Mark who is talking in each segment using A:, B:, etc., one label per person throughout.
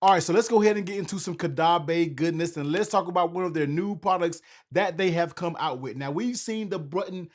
A: All right, so let's go ahead and get into some Caudabe goodness, and let's talk about one of their new products that they have come out with. Now we've seen the button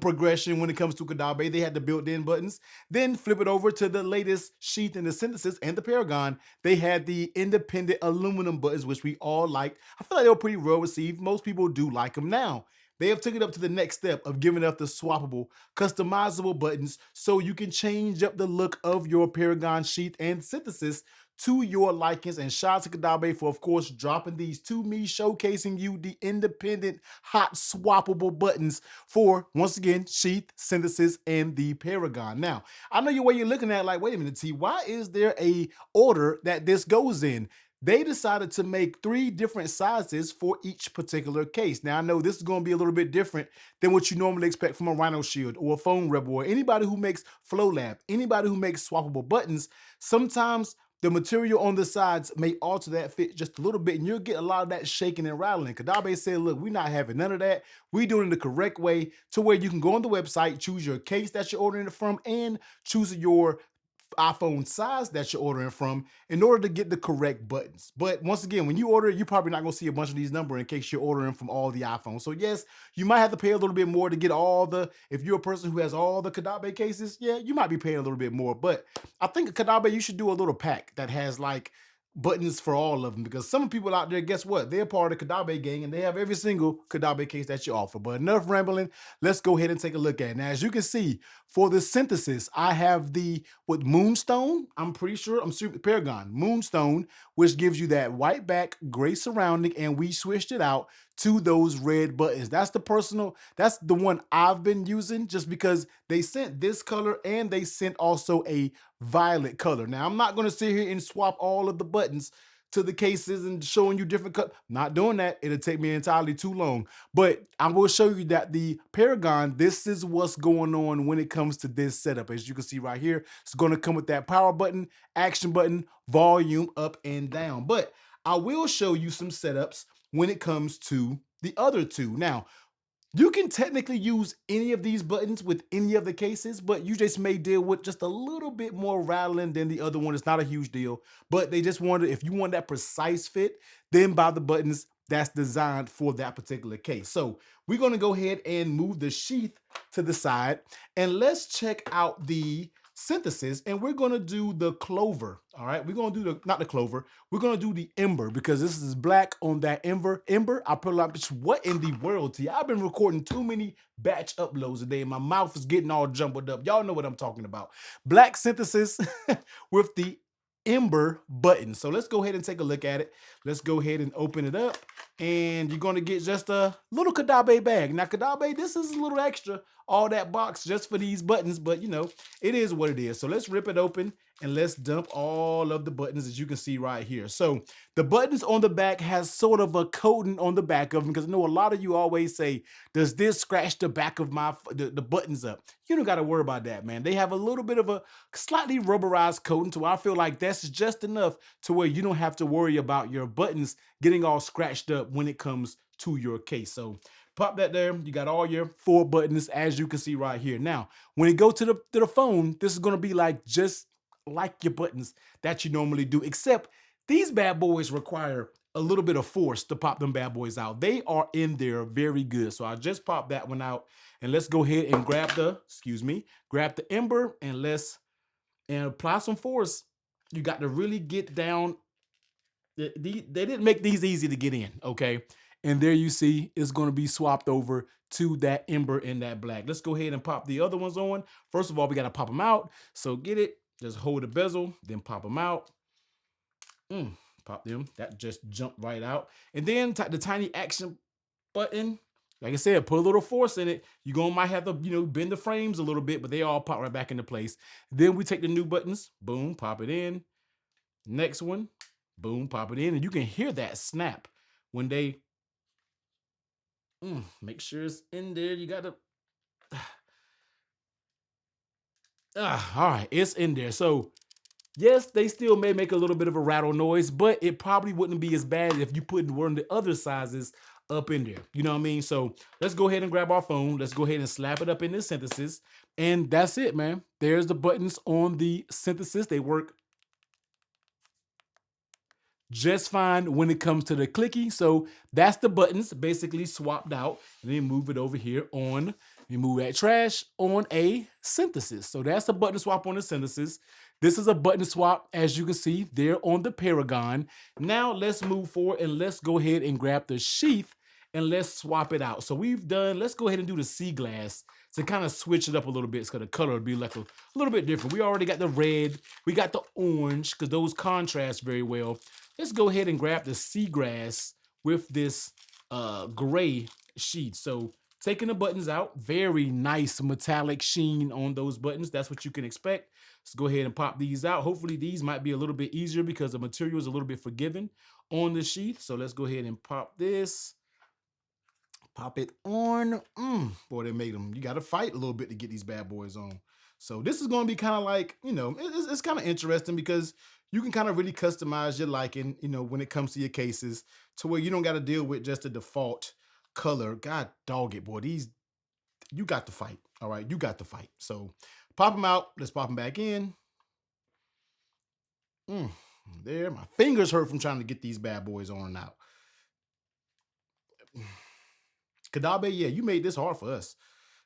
A: progression when it comes to Caudabe. They had the built-in buttons. Then flip it over to the latest sheath in the Synthesis and the Paragon. They had the independent aluminum buttons, which we all liked. I feel like they were pretty well received. Most people do like them now. They have taken it up to the next step of giving us the swappable, customizable buttons so you can change up the look of your Paragon sheath and Synthesis to your likings. And shout out to Kadabe for, of course, dropping these to me, showcasing you the independent, hot, swappable buttons for, once again, sheath, Synthesis, and the Paragon. Now, I know you're where you're looking at, like, wait a minute, T, why is there a order that this goes in? They decided to make 3 different sizes for each particular case. Now, I know this is going to be a little bit different than what you normally expect from a Rhino Shield or a Phone Rebel or anybody who makes Flow Lab, anybody who makes swappable buttons. Sometimes the material on the sides may alter that fit just a little bit, and you'll get a lot of that shaking and rattling. Kadabe said, look, we're not having none of that. We're doing it the correct way to where you can go on the website, choose your case that you're ordering it from, and choose your iPhone size that you're ordering from in order to get the correct buttons. But once again, when you order it, you're probably not going to see a bunch of these numbers in case you're ordering from all the iPhones. So yes, you might have to pay a little bit more to get all the, if you're a person who has all the Kadabe cases, yeah, you might be paying a little bit more. But I think Kadabe, you should do a little pack that has like buttons for all of them, because some people out there, guess what? They're part of the Kadabe gang and they have every single Kadabe case that you offer. But enough rambling. Let's go ahead and take a look at it. Now, as you can see, for the Synthesis, I have the with Moonstone. I'm pretty sure I'm super Paragon Moonstone, which gives you that white back, gray surrounding, and we switched it out to those red buttons. That's the personal, that's the one I've been using just because they sent this color and they sent also a violet color. Now, I'm not going to sit here and swap all of the buttons to the cases and showing you different colors. Not doing that. It'll take me entirely too long. But I will show you that the Paragon, this is what's going on when it comes to this setup. As you can see right here, it's going to come with that power button, action button, volume up and down. But I will show you some setups when it comes to the other two. Now, you can technically use any of these buttons with any of the cases, but you just may deal with just a little bit more rattling than the other one. It's not a huge deal, but they just wanted, if you want that precise fit, then buy the buttons that's designed for that particular case. So we're going to go ahead and move the sheath to the side, and let's check out the Synthesis, and we're going to do the clover. All right, we're going to do the, not the clover, we're going to do the ember, because this is black on that ember. I put a lot, what in the world, T? I've been recording too many batch uploads today and my mouth is getting all jumbled up. Y'all know what I'm talking about. Black Synthesis with the ember button. So let's go ahead and take a look at it. Let's go ahead and open it up, and you're going to get just a little Kadabe bag. Now, Kadabe, this is a little extra, all that box just for these buttons, but you know, it is what it is. So let's rip it open and let's dump all of the buttons, as you can see right here. So the buttons on the back has sort of a coating on the back of them, because I know a lot of you always say, does this scratch the back of the buttons up? You don't got to worry about that, man. They have a little bit of a slightly rubberized coating, so I feel like that's just enough to where you don't have to worry about your buttons getting all scratched up when it comes to your case. So pop that there. You got all your 4 buttons, as you can see right here. Now, when you go to the phone, this is going to be like just like your buttons that you normally do, except these bad boys require a little bit of force to pop them bad boys out. They are in there very good. So I just popped that one out, and let's go ahead and grab the, grab the ember, and let's apply some force. You got to really get down. They didn't make these easy to get in, okay? And there you see, it's going to be swapped over to that ember in that black. Let's go ahead and pop the other ones on. First of all, we got to pop them out. So get it, just hold the bezel, then pop them out. Pop them. That just jumped right out. And then the tiny action button. Like I said, put a little force in it. You're going to might have to, you know, bend the frames a little bit, but they all pop right back into place. Then we take the new buttons, boom, pop it in. Next one, boom, pop it in. And you can hear that snap when they, make sure it's in there. You got to, all right, it's in there. So yes, they still may make a little bit of a rattle noise, but it probably wouldn't be as bad if you put one of the other sizes up in there. You know what I mean? So let's go ahead and grab our phone. Let's go ahead and slap it up in this Synthesis. And that's it, man. There's the buttons on the Synthesis. They work just fine when it comes to the clicky. So that's the buttons basically swapped out. And then move it over here on, you move that trash on a synthesis. So that's a button swap on the synthesis. This is a button swap, as you can see, there on the Paragon. Now let's move forward and let's go ahead and grab the sheath and let's swap it out. So we've done, let's go ahead and do the sea glass to kind of switch it up a little bit because the color would be like a little bit different. We already got the red, we got the orange because those contrast very well. Let's go ahead and grab the seagrass with this gray sheet. So taking the buttons out, very nice metallic sheen on those buttons. That's what you can expect. Let's go ahead and pop these out. Hopefully these might be a little bit easier because the material is a little bit forgiving on the sheath. So let's go ahead and pop this. Pop it on. Boy, they made them. You got to fight a little bit to get these bad boys on. So this is going to be kind of like, you know, it's kind of interesting because you can kind of really customize your liking, you know, when it comes to your cases to where you don't got to deal with just the default color. God dog it, boy. These, you got to fight. All right, you got to fight. So pop them out. Let's pop them back in. There, my fingers hurt from trying to get these bad boys on and out. Caudabe, yeah, you made this hard for us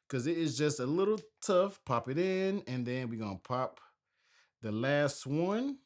A: because it is just a little tough. Pop it in, and then we're going to pop the last one.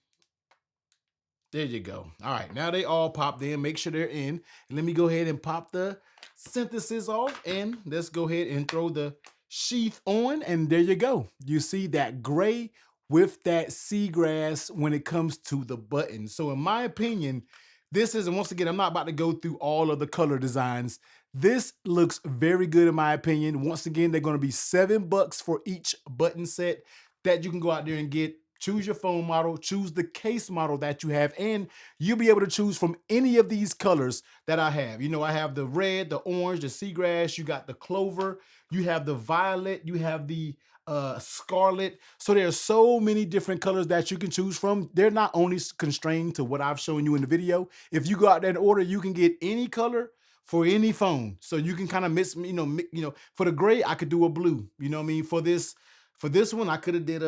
A: There you go. All right, now they all popped in. Make sure they're in. And let me go ahead and pop the synthesis off, and let's go ahead and throw the sheath on, and there you go. You see that gray with that seagrass when it comes to the button. So in my opinion, this is, and once again, I'm not about to go through all of the color designs. This looks very good in my opinion. Once again, they're going to be $7 for each button set that you can go out there and get. Choose your phone model, choose the case model that you have, and you'll be able to choose from any of these colors that I have. You know, I have the red, the orange, the seagrass, you got the clover, you have the violet, you have the scarlet. So there are so many different colors that you can choose from. They're not only constrained to what I've shown you in the video. If you go out there and order, you can get any color for any phone. So you can kind of mix, you know, for the gray, I could do a blue. You know what I mean? For this one, I could have did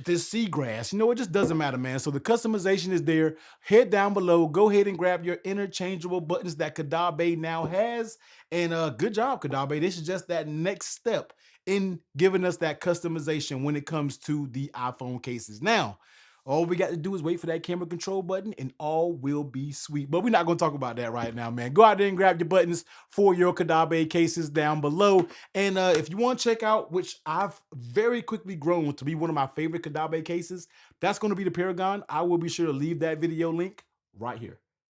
A: this seagrass. You know, it just doesn't matter, man. So the customization is there. Head down below, go ahead and grab your interchangeable buttons that Caudabe now has. And good job, Caudabe. This is just that next step in giving us that customization when it comes to the iPhone cases. Now, all we got to do is wait for that camera control button and all will be sweet. But we're not going to talk about that right now, man. Go out there and grab your buttons for your Caudabe cases down below. And if you want to check out, which I've very quickly grown to be one of my favorite Caudabe cases, that's going to be the Paragon. I will be sure to leave that video link right here.